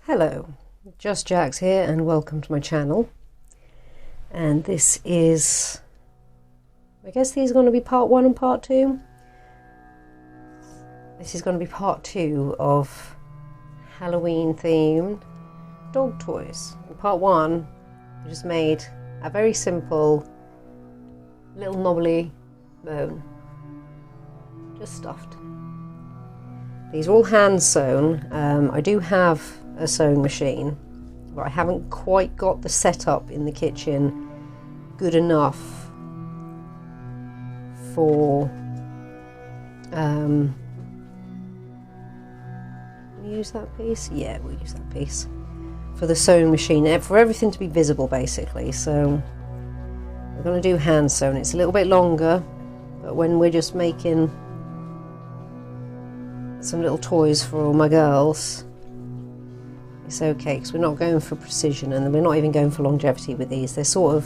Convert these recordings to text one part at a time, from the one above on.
Hello, Just Jax here and welcome to my channel. And this is, I guess these are going to be part 1 and part 2. This is going to be part 2 of Halloween themed dog toys. In part 1 I just made a very simple little knobbly bone, just stuffed. These are all hand sewn. I do have a sewing machine, but I haven't quite got the setup in the kitchen good enough for we'll use that piece? Yeah, we'll use that piece for the sewing machine, for everything to be visible basically. So we're going to do hand sewn. It's a little bit longer, but when we're just making some little toys for all my girls, it's okay, because we're not going for precision and we're not even going for longevity with these. They're sort of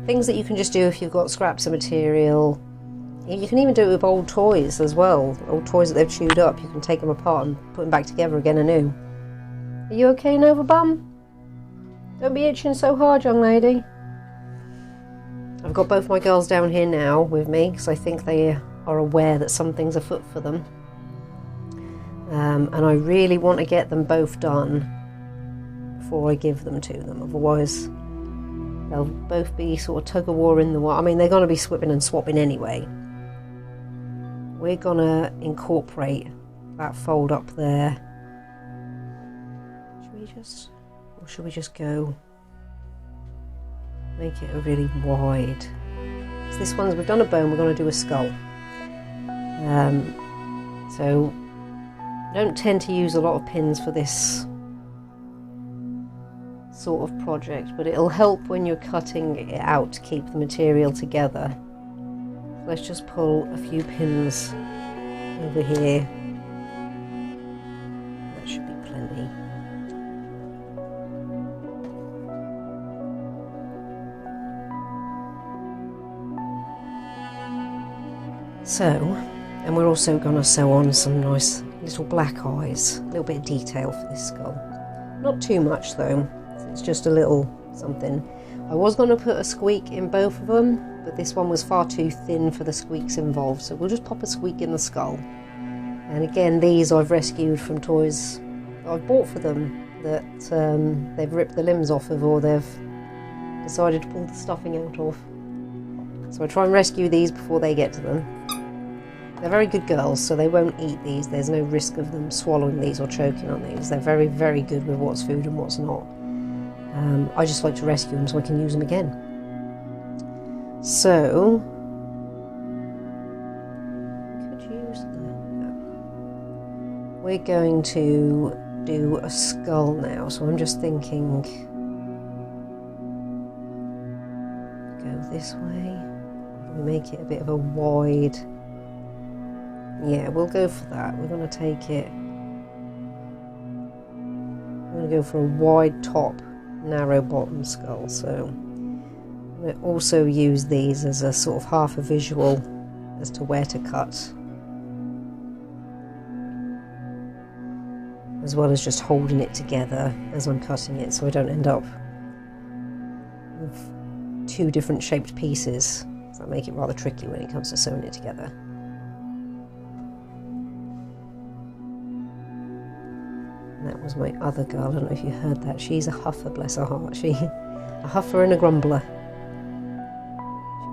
things that you can just do if you've got scraps of material. You can even do it with old toys as well. Old toys that they've chewed up, you can take them apart and put them back together again anew. Are you okay, Nova Bum? Don't be itching so hard, young lady. I've got both my girls down here now with me because I think they are aware that something's afoot for them. And I really want to get them both done before I give them to them, otherwise they'll both be sort of tug of war in the water. I mean, they're going to be swipping and swapping anyway. We're going to incorporate that fold up there. Should we just go make it a really wide? So this one's, we've done a bone, we're going to do a skull. So I don't tend to use a lot of pins for this sort of project, but it'll help when you're cutting it out to keep the material together. Let's just pull a few pins over here. That should be plenty. So, and we're also going to sew on some nice little black eyes, a little bit of detail for this skull. Not too much though, it's just a little something. I was going to put a squeak in both of them, but this one was far too thin for the squeaks involved, so we'll just pop a squeak in the skull. And again, these I've rescued from toys that I've bought for them that they've ripped the limbs off of, or they've decided to pull the stuffing out of. So I try and rescue these before they get to them. They're very good girls, so they won't eat these. There's no risk of them swallowing these or choking on these. They're very, very good with what's food and what's not. I just like to rescue them so I can use them again. So, could use that. We're going to do a skull now, so I'm just thinking, go this way. We make it a bit of a wide. Yeah, we'll go for that. We're going to take it. We're going to go for a wide top, narrow bottom skull. So we'll also use these as a sort of half a visual as to where to cut, as well as just holding it together as I'm cutting it, so I don't end up with 2 different shaped pieces. So that make it rather tricky when it comes to sewing it together. That was my other girl. I don't know if you heard that. She's a huffer, bless her heart. A huffer and a grumbler. She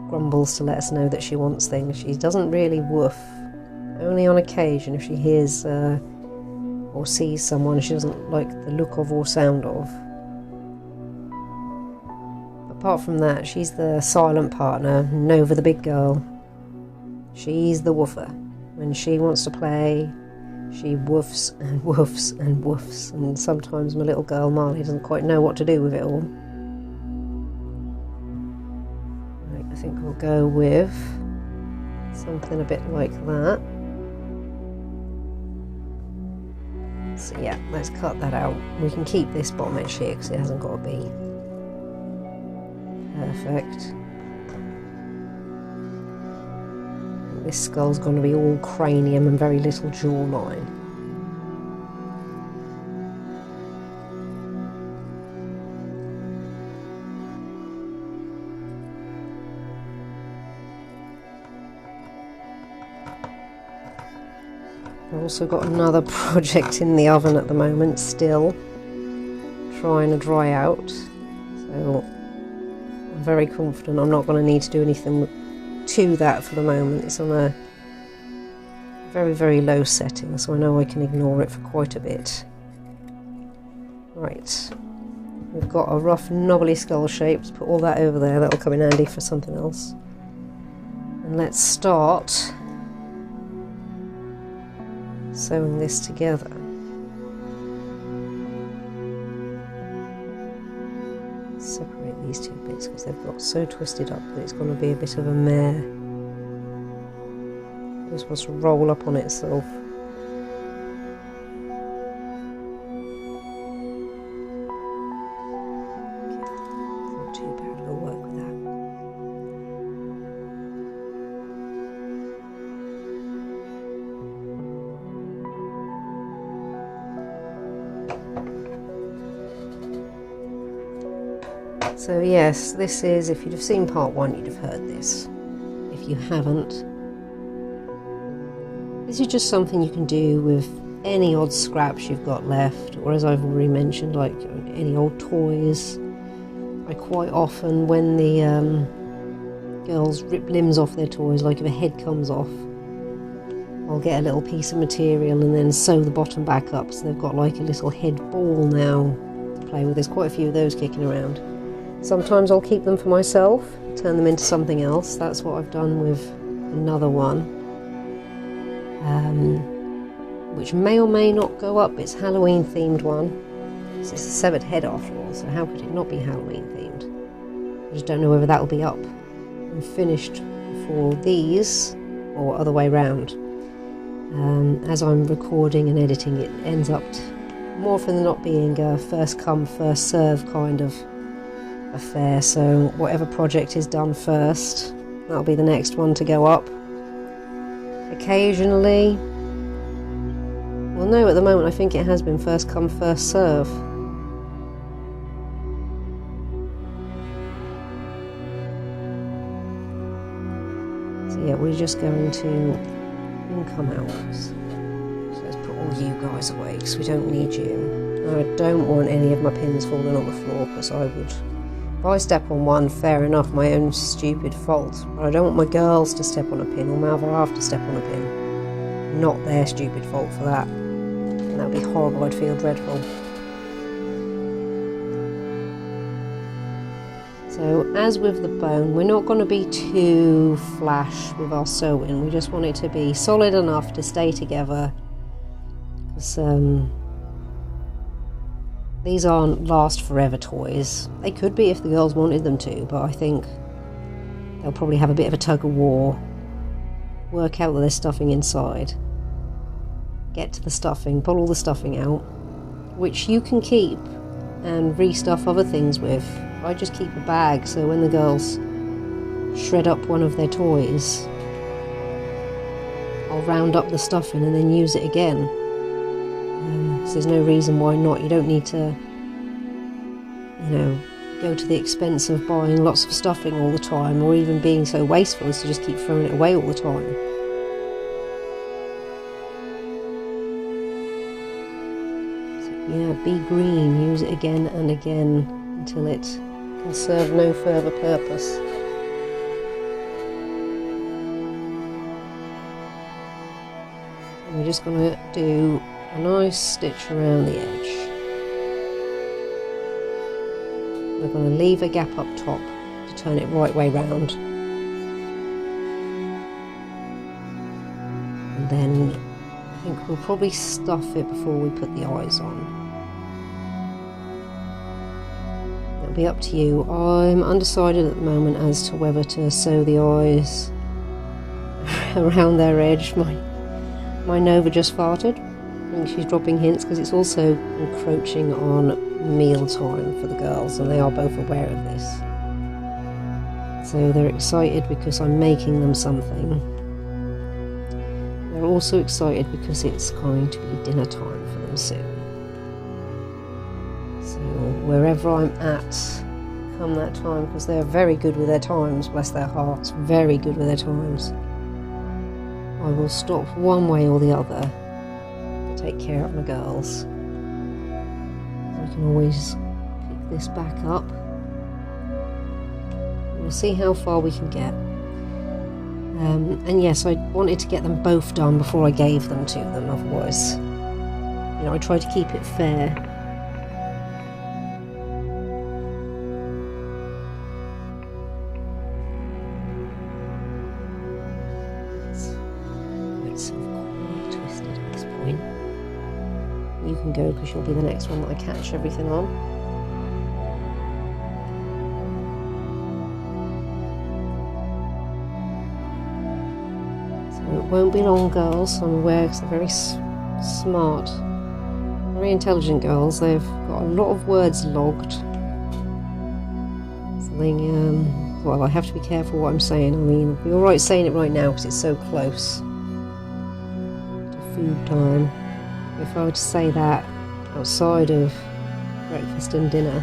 grumbles to let us know that she wants things. She doesn't really woof. Only on occasion if she hears or sees someone she doesn't like the look of or sound of. Apart from that, she's the silent partner. Nova, the big girl, she's the woofer. When she wants to play, she woofs and woofs and woofs, and sometimes my little girl Marley doesn't quite know what to do with it all. Right, I think we'll go with something a bit like that. So yeah, let's cut that out. We can keep this bottom edge here because it hasn't got to be perfect. This skull's going to be all cranium and very little jawline. I've also got another project in the oven at the moment, still trying to dry out, so I'm very confident I'm not going to need to do anything to that for the moment. It's on a very, very low setting, so I know I can ignore it for quite a bit. Right, we've got a rough knobbly skull shape, put all that over there, that'll come in handy for something else. And let's start sewing this together. Separate these two bits because they've got so twisted up that it's going to be a bit of a mare. This wants to roll up on itself. Not too bad, we'll work with that. So yes, this is, if you'd have seen part one, you'd have heard this. If you haven't, this is just something you can do with any odd scraps you've got left, or as I've already mentioned, like any old toys. I quite often, when the girls rip limbs off their toys, like if a head comes off, I'll get a little piece of material and then sew the bottom back up, so they've got like a little head ball now to play with. There's quite a few of those kicking around. Sometimes I'll keep them for myself, turn them into something else. That's what I've done with another one, which may or may not go up. It's a Halloween themed one. It's a severed head after all, so how could it not be Halloween themed? I just don't know whether that will be up and finished for these or other way round. As I'm recording and editing, it ends up more often than not being a first come first serve kind of affair, so whatever project is done first, that'll be the next one to go up. Occasionally, well no, at the moment I think it has been first come first serve. So yeah, we're just going to come out. So let's put all you guys away because we don't need you. I don't want any of my pins falling on the floor, because I would, if I step on one, fair enough, my own stupid fault. But I don't want my girls to step on a pin or my other half to step on a pin. Not their stupid fault for that. And that would be horrible, I'd feel dreadful. So as with the bone, we're not going to be too flash with our sewing. We just want it to be solid enough to stay together. Because these aren't last forever toys. They could be if the girls wanted them to, but I think they'll probably have a bit of a tug of war. Work out that there's stuffing inside. Get to the stuffing, pull all the stuffing out, which you can keep and restuff other things with. I just keep a bag, so when the girls shred up one of their toys, I'll round up the stuffing and then use it again. So there's no reason why not. You don't need to, you know, go to the expense of buying lots of stuffing all the time, or even being so wasteful as to just keep throwing it away all the time. So yeah, be green, use it again and again until it can serve no further purpose. And we're just going to do a nice stitch around the edge. We're going to leave a gap up top to turn it right way round. And then I think we'll probably stuff it before we put the eyes on. It'll be up to you. I'm undecided at the moment as to whether to sew the eyes around their edge. My Nova just farted. I think she's dropping hints because it's also encroaching on meal time for the girls, and they are both aware of this. So they're excited because I'm making them something. They're also excited because it's going to be dinner time for them soon. So wherever I'm at come that time, because they're very good with their times, bless their hearts, very good with their times, I will stop one way or the other, and take care of my girls. I can always pick this back up. We'll see how far we can get. And yes, I wanted to get them both done before I gave them to them, otherwise, you know, I tried to keep it fair. It's quite twisted at this point. You can go because you'll be the next one that I catch everything on. It won't be long, girls, I'm aware, because they're very smart, very intelligent girls. They've got a lot of words logged. Something, well, I have to be careful what I'm saying. I mean, I'll be alright saying it right now because it's so close to food time. If I were to say that outside of breakfast and dinner,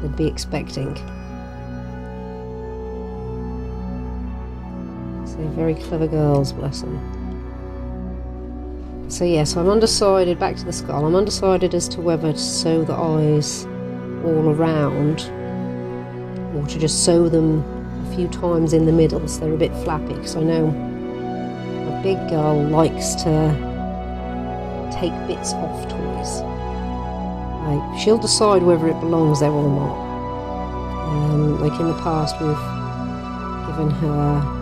they'd be expecting. They're very clever girls, bless them. So yes, I'm undecided, back to the skull, I'm undecided as to whether to sew the eyes all around or to just sew them a few times in the middle so they're a bit flappy, because I know a big girl likes to take bits off toys. Like, she'll decide whether it belongs there or not. Like in the past we've given her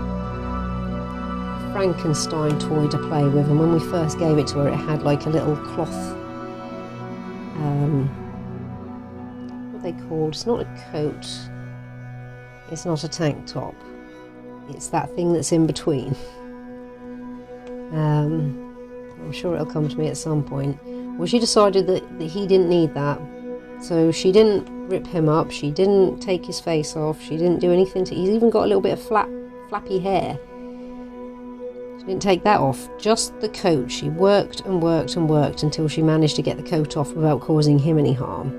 Frankenstein toy to play with, and when we first gave it to her it had like a little cloth, what are they called? It's not a coat, it's not a tank top, it's that thing that's in between. I'm sure it'll come to me at some point. Well, she decided that he didn't need that, so she didn't rip him up, she didn't take his face off, she didn't do anything to, he's even got a little bit of flappy hair. She didn't take that off, just the coat. She worked and worked and worked until she managed to get the coat off without causing him any harm.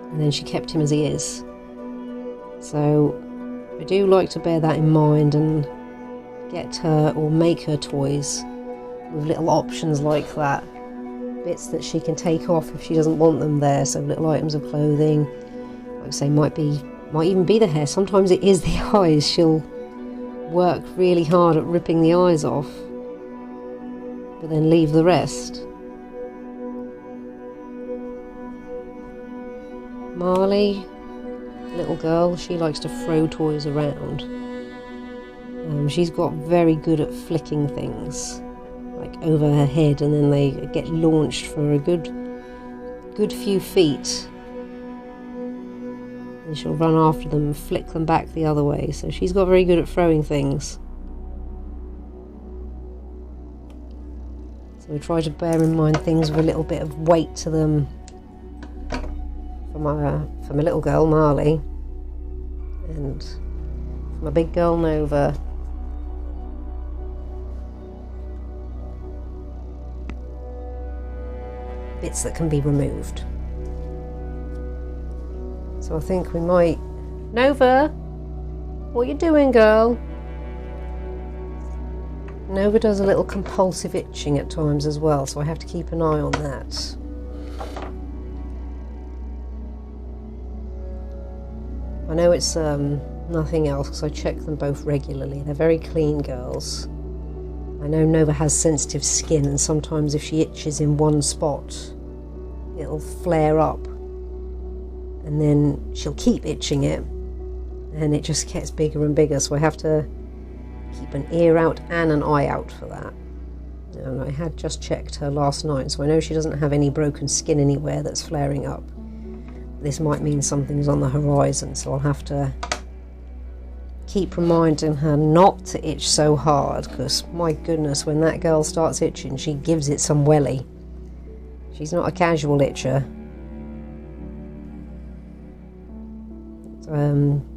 And then she kept him as he is. So I do like to bear that in mind and get her or make her toys with little options like that. Bits that she can take off if she doesn't want them there, so little items of clothing. Like I say, might even be the hair. Sometimes it is the eyes. She'll work really hard at ripping the eyes off, but then leave the rest. Marley, little girl, she likes to throw toys around. She's got very good at flicking things like over her head, and then they get launched for a good few feet. And she'll run after them and flick them back the other way. So she's got very good at throwing things. So we try to bear in mind things with a little bit of weight to them. For my little girl Marley, and for my big girl Nova. Bits that can be removed. So I think we might... Nova! What are you doing, girl? Nova does a little compulsive itching at times as well, so I have to keep an eye on that. I know it's nothing else because I check them both regularly. They're very clean girls. I know Nova has sensitive skin, and sometimes if she itches in one spot, it'll flare up. And then she'll keep itching it, and it just gets bigger and bigger, so I have to keep an ear out and an eye out for that. And I had just checked her last night, so I know she doesn't have any broken skin anywhere that's flaring up. This might mean something's on the horizon, so I'll have to keep reminding her not to itch so hard, because my goodness, when that girl starts itching, she gives it some welly. She's not a casual itcher.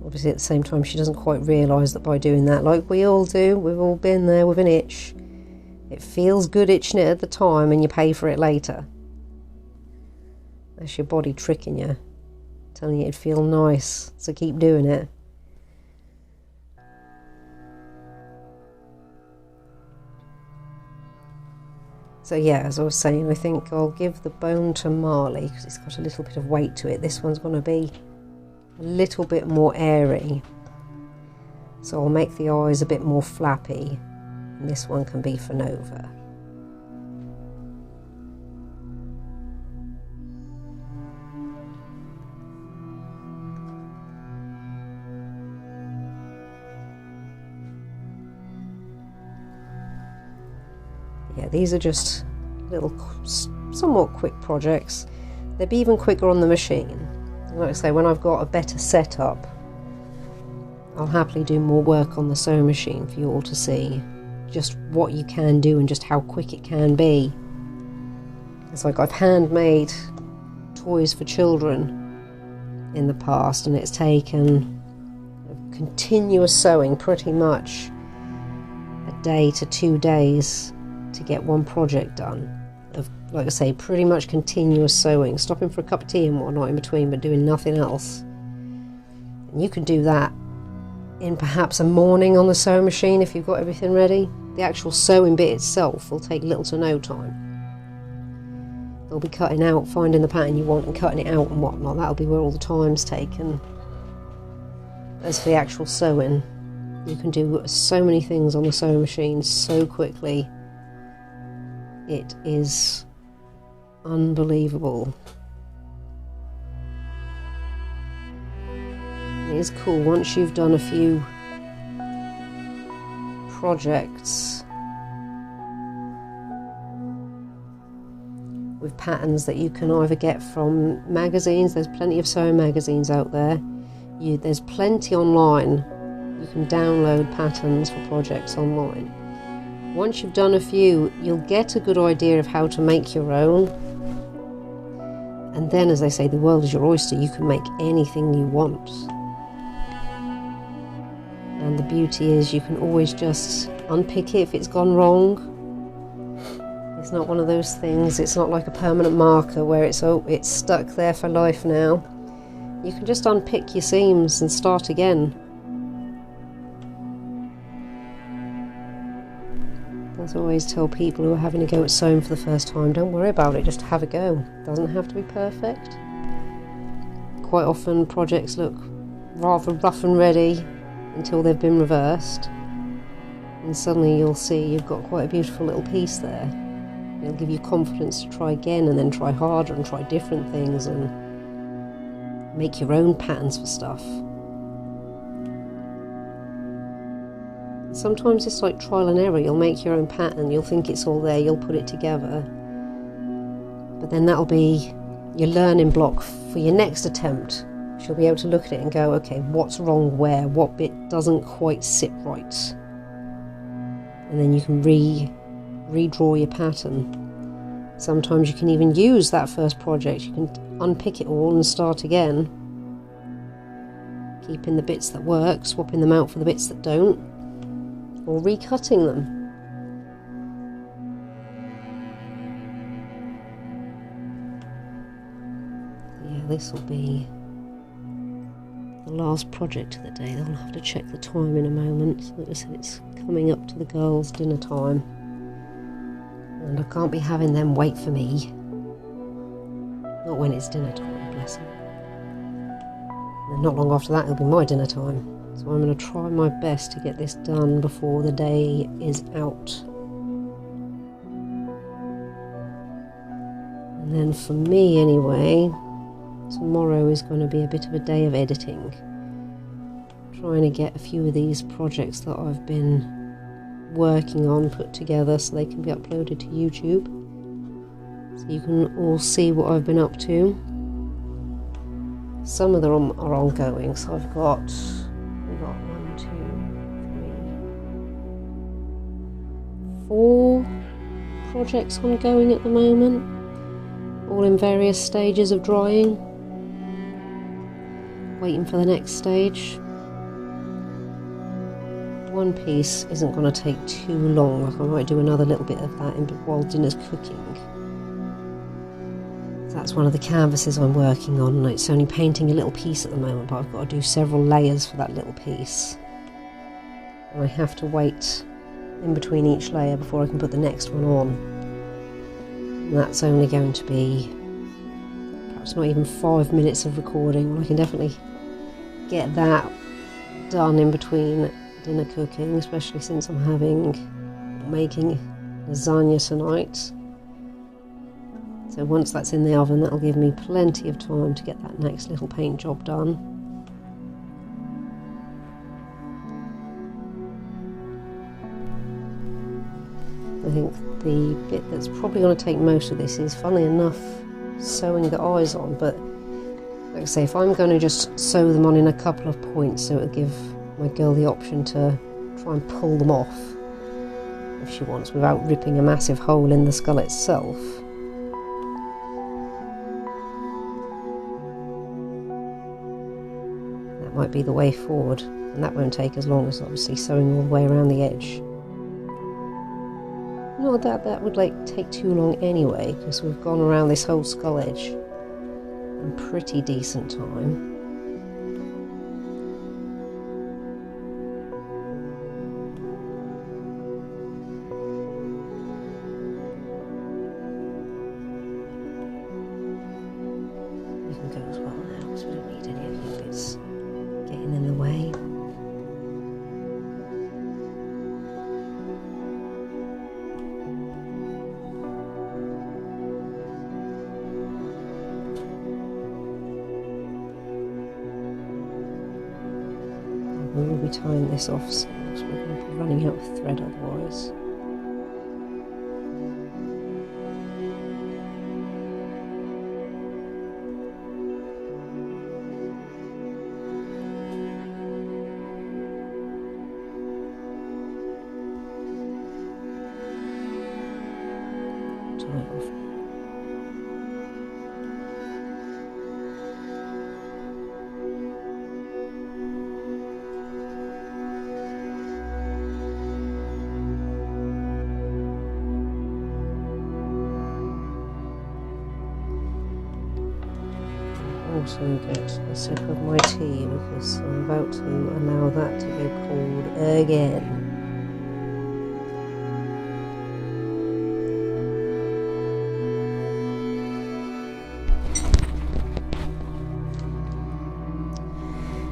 Obviously at the same time she doesn't quite realise that by doing that, like we all do, we've all been there with an itch, it feels good itching it at the time and you pay for it later. That's your body tricking you, telling you it'd feel nice, so keep doing it. So yeah, as I was saying, I think I'll give the bone to Marley because it's got a little bit of weight to it. This one's going to be a little bit more airy. So I'll make the eyes a bit more flappy, and this one can be for Nova. Yeah, these are just little, somewhat quick projects. They'd be even quicker on the machine. Like I say, when I've got a better setup, I'll happily do more work on the sewing machine for you all to see just what you can do and just how quick it can be. It's like I've handmade toys for children in the past, and it's taken continuous sewing, pretty much a day to 2 days to get one project done. Of, like I say, pretty much continuous sewing, stopping for a cup of tea and whatnot in between, but doing nothing else. And you can do that in perhaps a morning on the sewing machine if you've got everything ready. The actual sewing bit itself will take little to no time. They'll be cutting out, finding the pattern you want and cutting it out and whatnot. That'll be where all the time's taken. As for the actual sewing, you can do so many things on the sewing machine so quickly. It is unbelievable. It is cool once you've done a few projects with patterns that you can either get from magazines. There's plenty of sewing magazines out there. There's plenty online. You can download patterns for projects online. Once you've done a few, you'll get a good idea of how to make your own. And then, as they say, the world is your oyster. You can make anything you want. And the beauty is you can always just unpick it if it's gone wrong. It's not one of those things, it's not like a permanent marker where it's stuck there for life now. You can just unpick your seams and start again. As I always tell people who are having a go at sewing for the first time, don't worry about it, just have a go. It doesn't have to be perfect. Quite often projects look rather rough and ready until they've been reversed, and suddenly you'll see you've got quite a beautiful little piece there. It'll give you confidence to try again, and then try harder and try different things and make your own patterns for stuff. Sometimes it's like trial and error. You'll make your own pattern, you'll think it's all there, you'll put it together, but then that'll be your learning block for your next attempt. You'll be able to look at it and go, okay, what's wrong where, what bit doesn't quite sit right, and then you can redraw your pattern. Sometimes you can even use that first project, you can unpick it all and start again, keeping the bits that work, swapping them out for the bits that don't, or recutting them. Yeah, this will be the last project of the day. I'll have to check the time in a moment. Like I said, it's coming up to the girls' dinner time, and I can't be having them wait for me. Not when it's dinner time, bless them. And not long after that it'll be my dinner time. So I'm going to try my best to get this done before the day is out. And then for me anyway, tomorrow is going to be a bit of a day of editing. Trying to get a few of these projects that I've been working on put together so they can be uploaded to YouTube. So you can all see what I've been up to. Some of them are ongoing, so we've got 1, 2, 3, 4 projects ongoing at the moment, all in various stages of drying, waiting for the next stage. One piece isn't going to take too long. I might do another little bit of that while dinner's cooking. That's one of the canvases I'm working on, and it's only painting a little piece at the moment, but I've got to do several layers for that little piece. And I have to wait in between each layer before I can put the next one on. And that's only going to be perhaps not even 5 minutes of recording. I can definitely get that done in between dinner cooking, especially since I'm making lasagna tonight. So once that's in the oven, that'll give me plenty of time to get that next little paint job done. I think the bit that's probably going to take most of this is, funnily enough, sewing the eyes on, but like I say, if I'm going to just sew them on in a couple of points, so it'll give my girl the option to try and pull them off if she wants, without ripping a massive hole in the skull itself. That might be the way forward, and that won't take as long as obviously sewing all the way around the edge. Not that that would take too long anyway, because we've gone around this whole skull edge in pretty decent time. You can go as well now, because we don't need any of the bits getting in the way. We will be tying this off soon, because we're going to be running out of thread otherwise. Tie it off. Also get a sip of my tea, because I'm about to allow that to go cold again.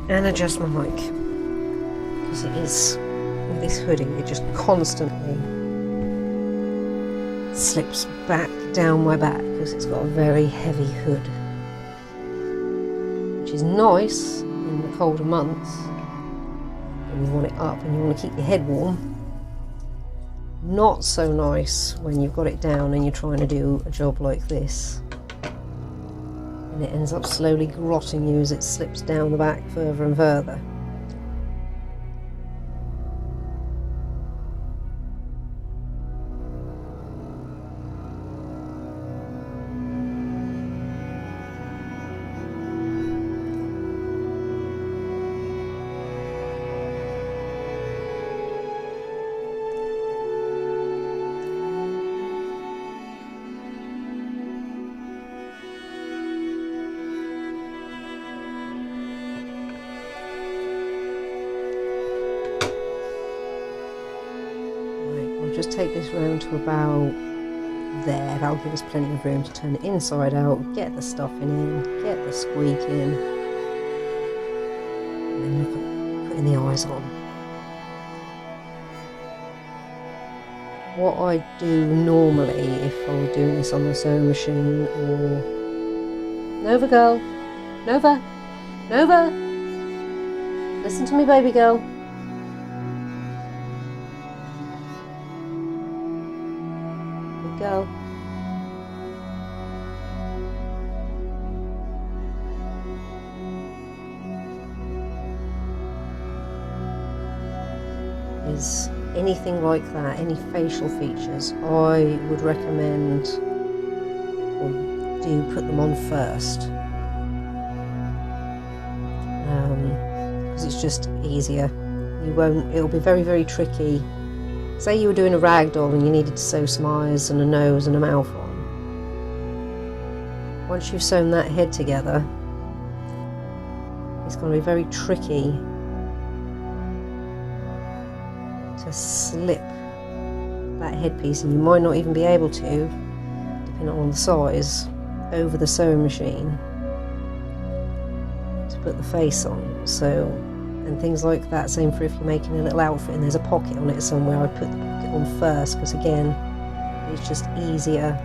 And adjust my mic, because it is, with this hoodie, it just constantly slips back down my back because it's got a very heavy hood. Which is nice in the colder months when you want it up and you want to keep your head warm. Not so nice when you've got it down and you're trying to do a job like this. And it ends up slowly grotting you as it slips down the back further and further. Just take this round to about there. That'll give us plenty of room to turn it inside out, get the stuffing in, get the squeak in, and then look at putting the eyes on. What I do normally if I were doing this on the sewing machine, or Nova girl, Nova, Nova, listen to me, baby girl. Go. Is anything like that, any facial features, I would recommend, or do put them on first, because it's just easier. It'll be very, very tricky. Say you were doing a rag doll and you needed to sew some eyes and a nose and a mouth on. Once you've sewn that head together, it's going to be very tricky to slip that headpiece, and you might not even be able to, tapping it on the sides over the sewing machine to put the face on. So, and things like that. Same for if you're making a little outfit and there's a pocket on it somewhere, I put the pocket on first, because again, it's just easier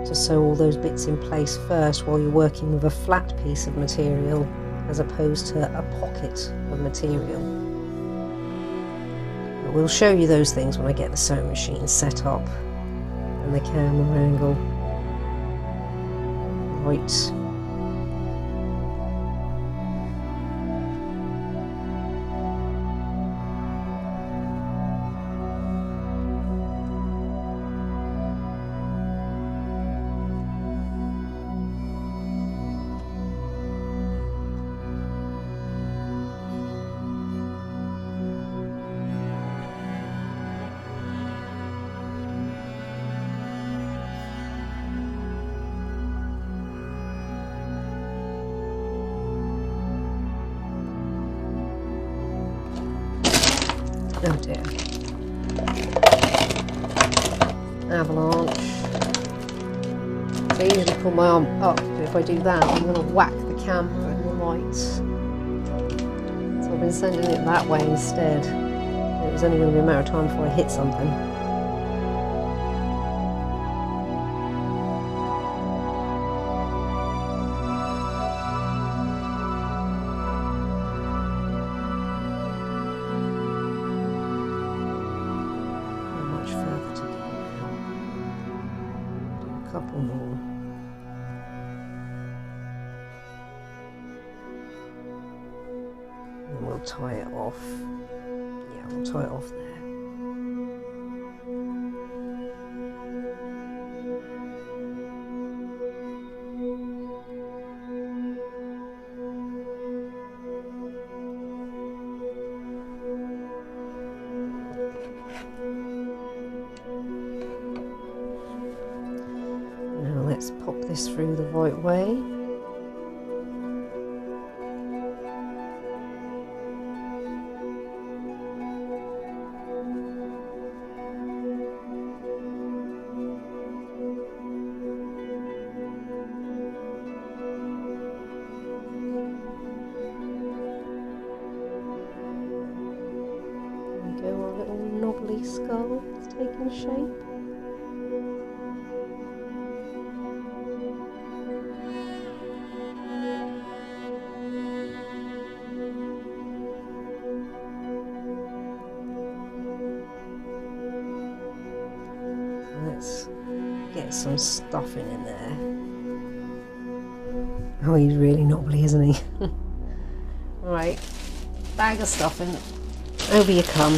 to sew all those bits in place first while you're working with a flat piece of material as opposed to a pocket of material. But we'll show you those things when I get the sewing machine set up and the camera angle right. Oh dear. Avalanche. I usually pull my arm up, but if I do that, I'm going to whack the camera and the lights. So I've been sending it that way instead. It was only going to be a matter of time before I hit something. Couple more. And we'll tie it off. Yeah, we'll tie it off there. Let's pop this through the right way. There we go, our little knobbly skull is taking shape. Let's get some stuffing in there. Oh, he's really knobbly, isn't he? Alright, bag of stuffing. Over you come.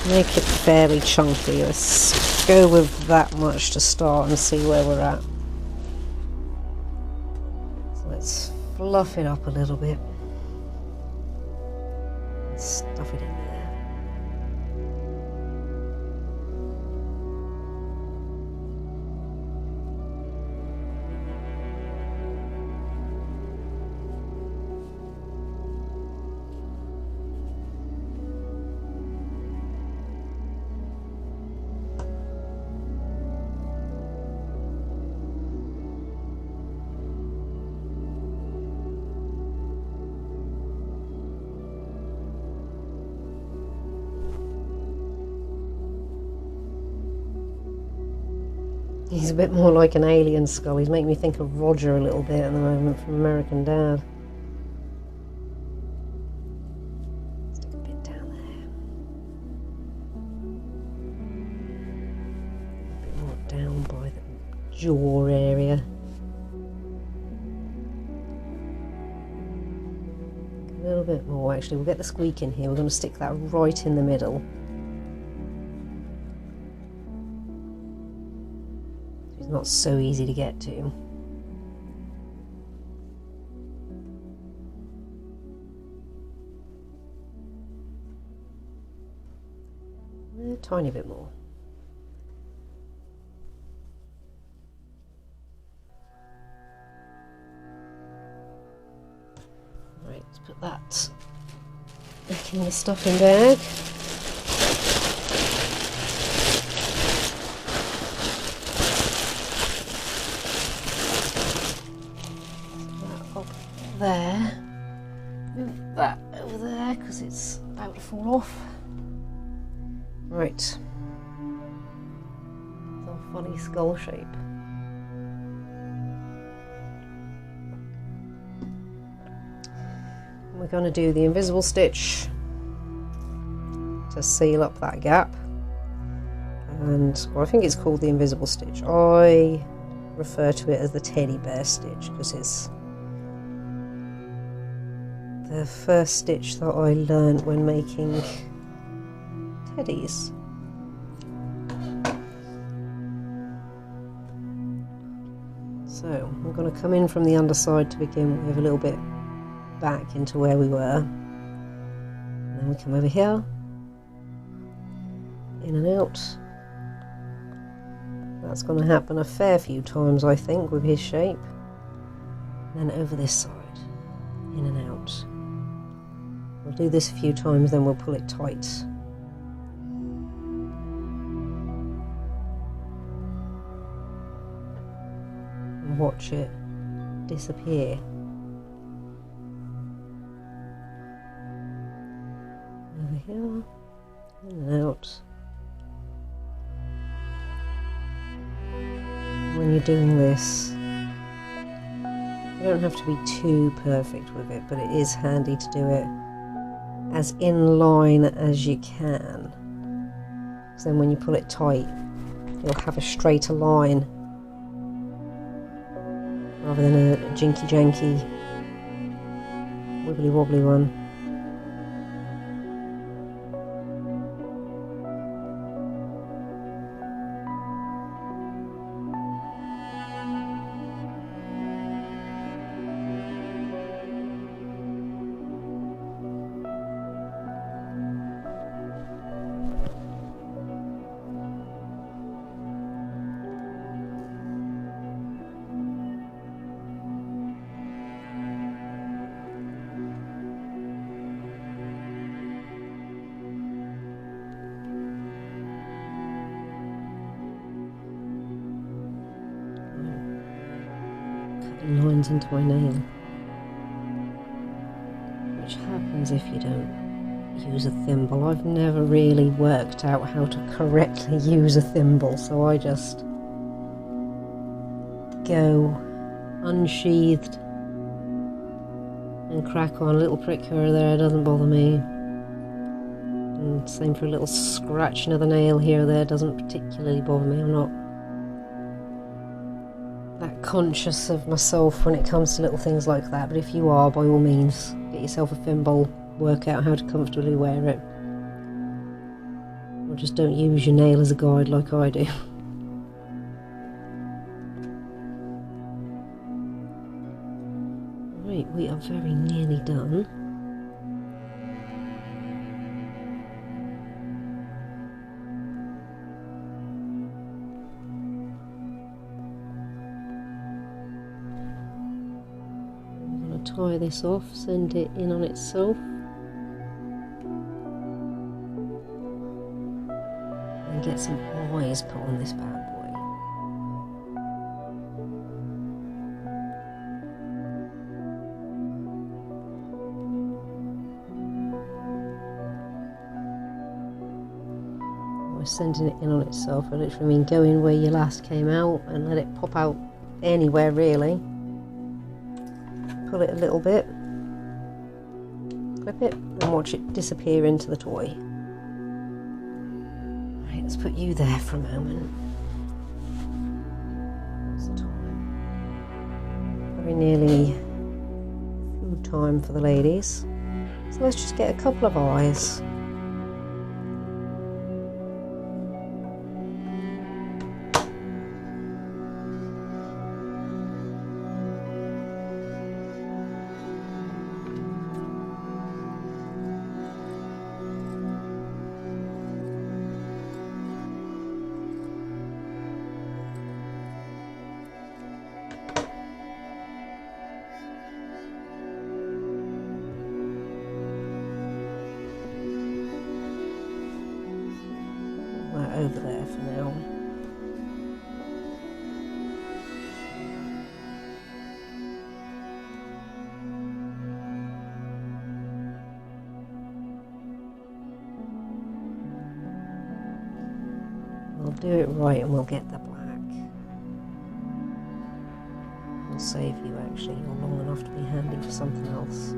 Make it fairly chunky. Let's go with that much to start and see where we're at. So let's fluff it up a little bit. Stuff it in there. He's a bit more like an alien skull. He's making me think of Roger a little bit at the moment from American Dad. Stick a bit down there. A bit more down by the jaw area. A little bit more actually. We'll get the squeak in here. We're going to stick that right in the middle. Not so easy to get to. A tiny bit more. Right, let's put that back in the stuffing bag. there. Move that over there because it's about to fall off. Right. Some funny skull shape. We're going to do the invisible stitch to seal up that gap. And well, I think it's called the invisible stitch. I refer to it as the teddy bear stitch because it's the first stitch that I learned when making teddies. So I'm going to come in from the underside to begin with, a little bit back into where we were. And then we come over here, in and out. That's going to happen a fair few times, I think, with his shape. And then over this side, in and out. We'll do this a few times, then we'll pull it tight. And watch it disappear. Over here, in and out. When you're doing this, you don't have to be too perfect with it, but it is handy to do it as in line as you can. Because then when you pull it tight, you'll have a straighter line rather than a jinky janky, wibbly wobbly one. Lines into my nail, which happens if you don't use a thimble. I've never really worked out how to correctly use a thimble, so I just go unsheathed and crack on. A little prick here or there doesn't bother me, and same for a little scratching of the nail here or there doesn't particularly bother me. I'm not that conscious of myself when it comes to little things like that, but if you are, by all means, get yourself a thimble, work out how to comfortably wear it, or just don't use your nail as a guide like I do. Right, we are very nearly done. Tie this off, send it in on itself, and get some eyes put on this bad boy. By sending it in on itself, I literally mean go in where you last came out and let it pop out anywhere really. Pull it a little bit, clip it, and watch it disappear into the toy. Right, let's put you there for a moment. What's the time? Very nearly food time for the ladies. So let's just get a couple of eyes. Over there for now. I'll do it right and we'll get the black. I'll save you actually, you're long enough to be handy for something else.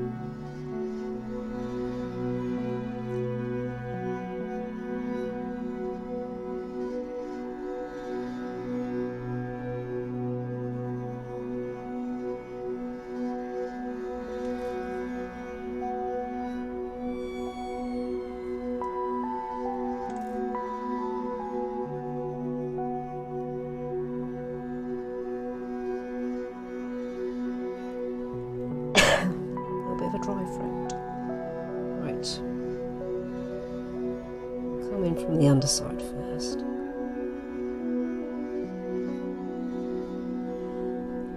Dry fruit. Right. Come in from the underside first.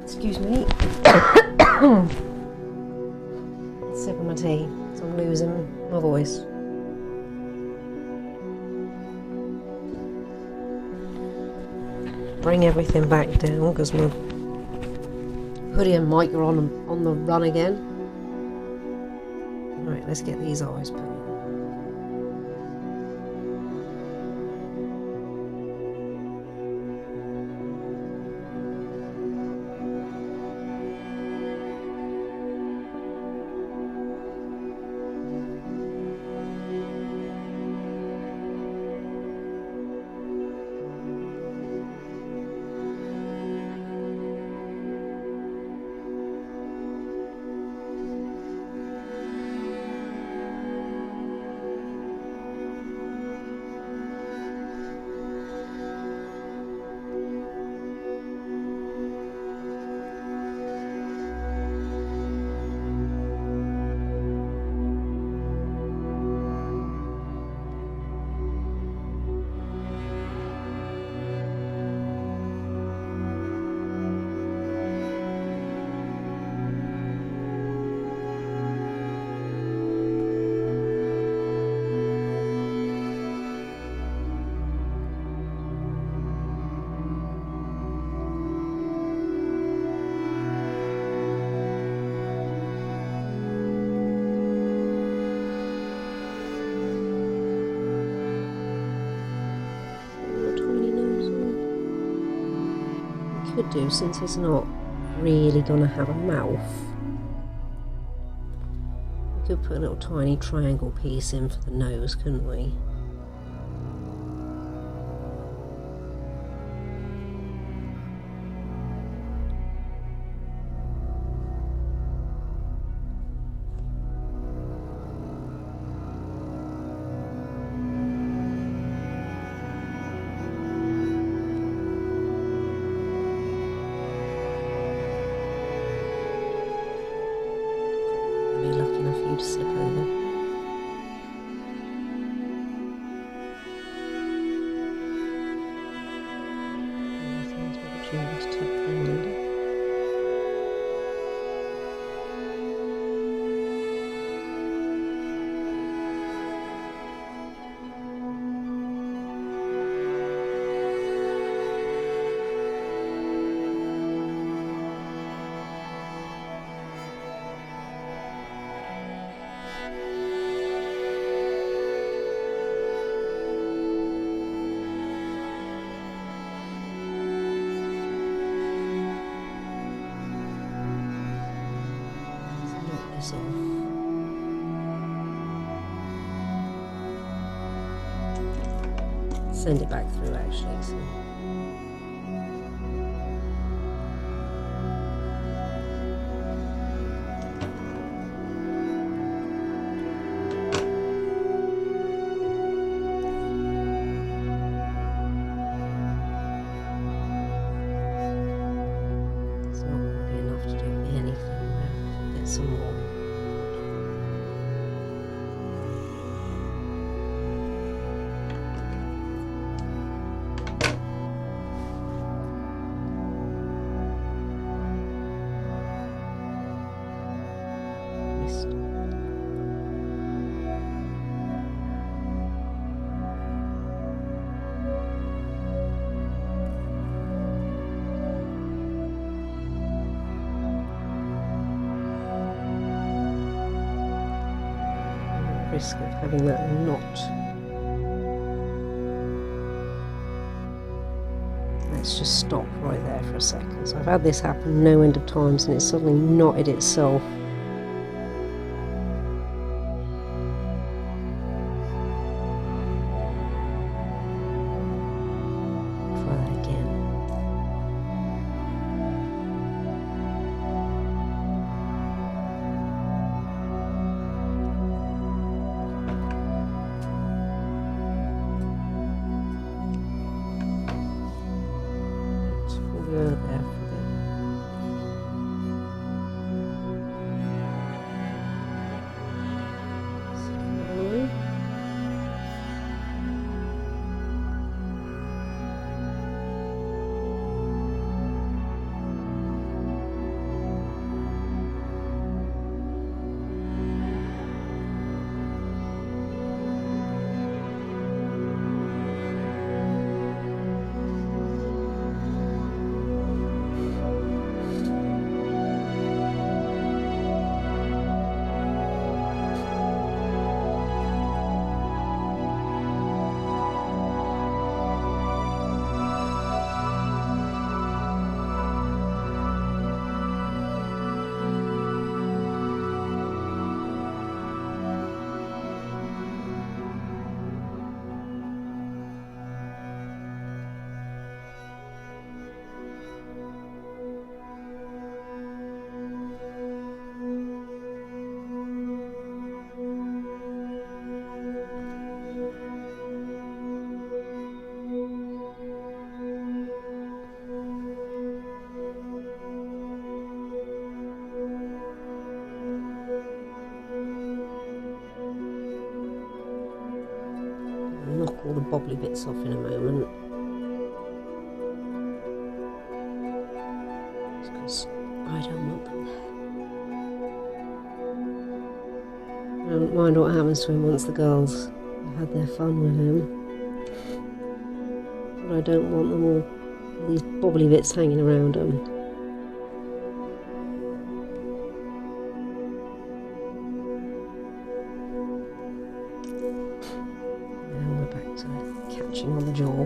Excuse me. Sip of my tea, so I'm losing my voice. Bring everything back down because my hoodie and mic are on the run again. Right, let's get these eyes put in. Could do, since it's not really gonna have a mouth, we could put a little tiny triangle piece in for the nose, couldn't we? To slip over. To tuck them under. Off. Send it back through actually. So. It's not going to be enough to do anything. Get some more. Risk of having that knot. let's just stop right there for a second. So I've had this happen no end of times and it's suddenly knotted itself. Try that again. There for a bit. Slowly. Knock all the bobbly bits off in a moment. Because I don't want them there. I don't mind what happens to him once the girls have had their fun with him. But I don't want them all these bobbly bits hanging around him. Catching on the jaw.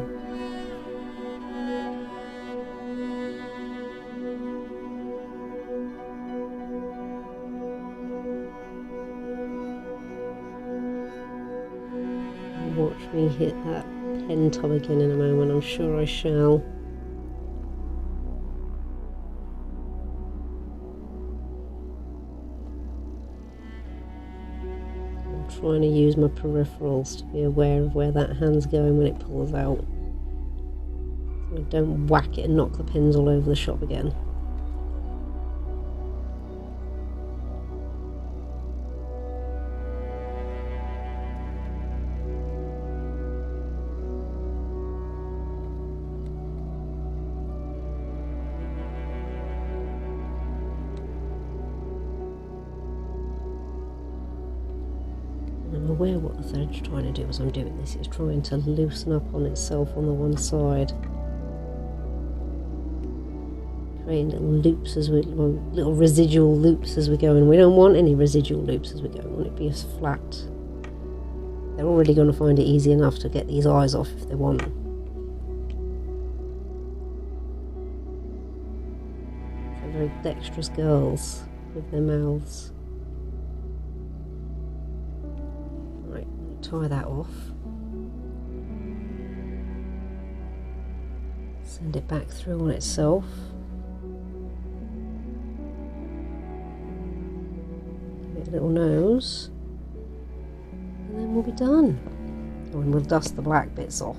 Watch me hit that pen tub again in a moment, I'm sure I shall. Trying to use my peripherals to be aware of where that hand's going when it pulls out, so I don't whack it and knock the pins all over the shop again. I'm aware what the thread's trying to do as I'm doing this. It's trying to loosen up on itself on the one side. Creating little loops as we, well, little residual loops as we go, and we don't want any residual loops as we go. We want it to be as flat. They're already going to find it easy enough to get these eyes off if they want. They're very dexterous girls with their mouths. Tie that off, send it back through on itself, give it a little nose, and then we'll be done. Oh, and we'll dust the black bits off.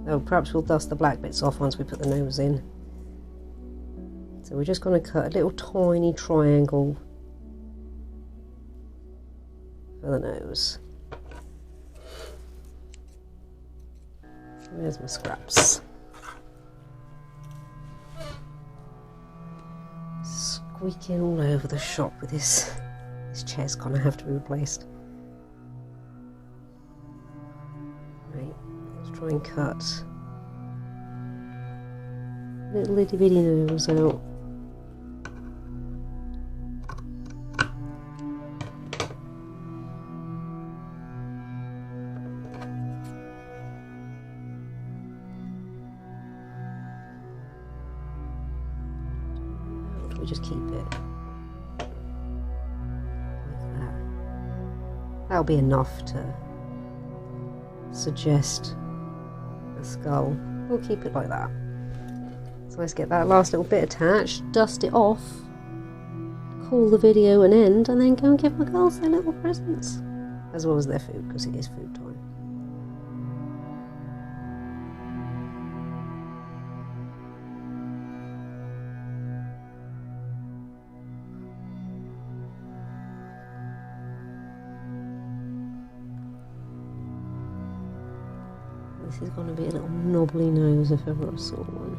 Oh, perhaps we'll dust the black bits off once we put the nose in. So we're just going to cut a little tiny triangle for the nose. There's my scraps. Squeaking all over the shop with this. This chair's gonna have to be replaced. Right, let's try and cut little itty bitty nose out. we just keep it like that. That'll be enough to suggest a skull. We'll keep it like that. So let's get that last little bit attached, dust it off, call the video an end, and then go and give my girls their little presents, as well as their food, because it is food time. This is going to be a little knobbly nose if ever I saw one.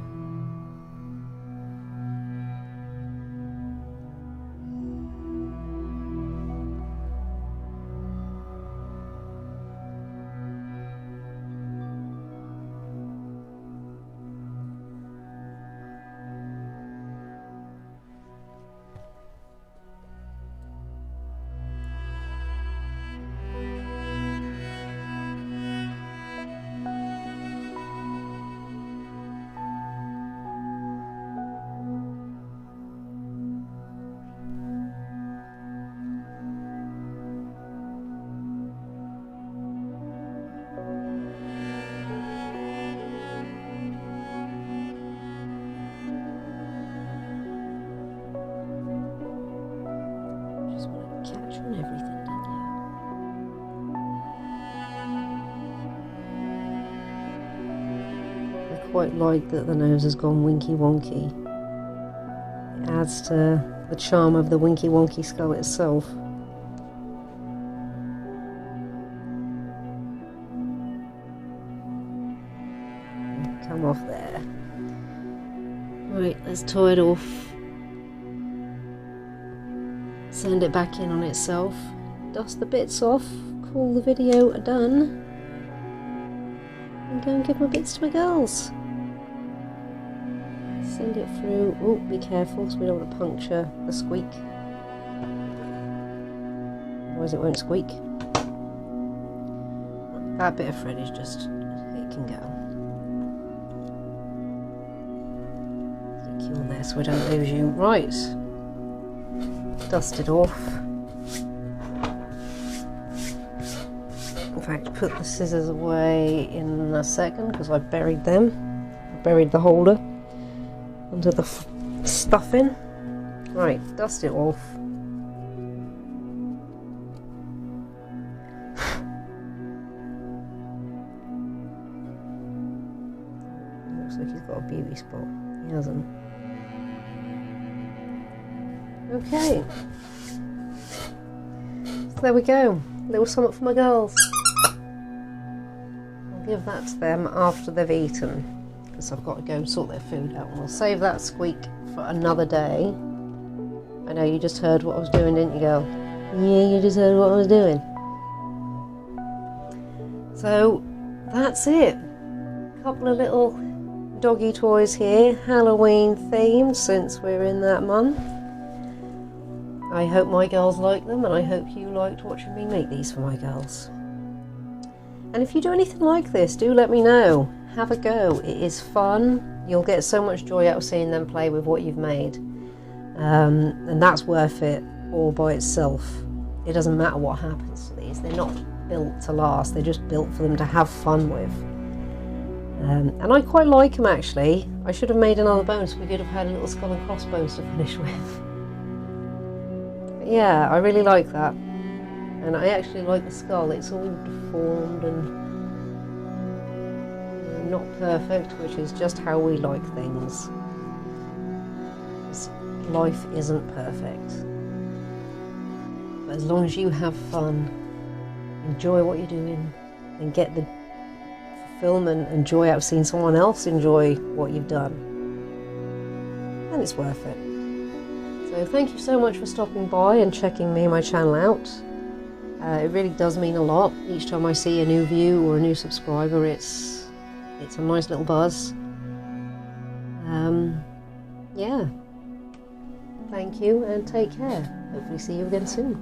Catch on everything, don't you? I quite like that the nose has gone winky wonky. It adds to the charm of the winky wonky skull itself. Come off there. Right, let's tie it off. Send it back in on itself, dust the bits off, call the video done, and go and give my bits to my girls. Send it through. Oh, be careful because we don't want to puncture the squeak, otherwise it won't squeak. That bit of thread is just, it can go. Stick you on there so we don't lose you. Right. Dust it off. In fact, put the scissors away in a second because I buried them. I buried the holder under the stuffing. Right, dust it off. Looks like he's got a beauty spot. He hasn't. Okay, so there we go, a little something for my girls. I'll give that to them after they've eaten, because I've got to go and sort their food out, and we'll save that squeak for another day. I know you just heard what I was doing, didn't you, girl? Yeah, you just heard what I was doing. So that's it, a couple of little doggy toys here, Halloween themed since we're in that month. I hope my girls like them, and I hope you liked watching me make these for my girls. And if you do anything like this, do let me know. Have a go. It is fun. You'll get so much joy out of seeing them play with what you've made. And that's worth it all by itself. It doesn't matter what happens to these. They're not built to last. They're just built for them to have fun with. And I quite like them, actually. I should have made another bone so we could have had a little skull and crossbones to finish with. Yeah, I really like that, and I actually like the skull. It's all deformed and not perfect, which is just how we like things. Life isn't perfect, but as long as you have fun, enjoy what you're doing, and get the fulfillment and joy out of seeing someone else enjoy what you've done, and it's worth it. So thank you so much for stopping by and checking me and my channel out. It really does mean a lot. Each time I see a new view or a new subscriber, it's a nice little buzz. Yeah. Thank you and take care. Hopefully see you again soon.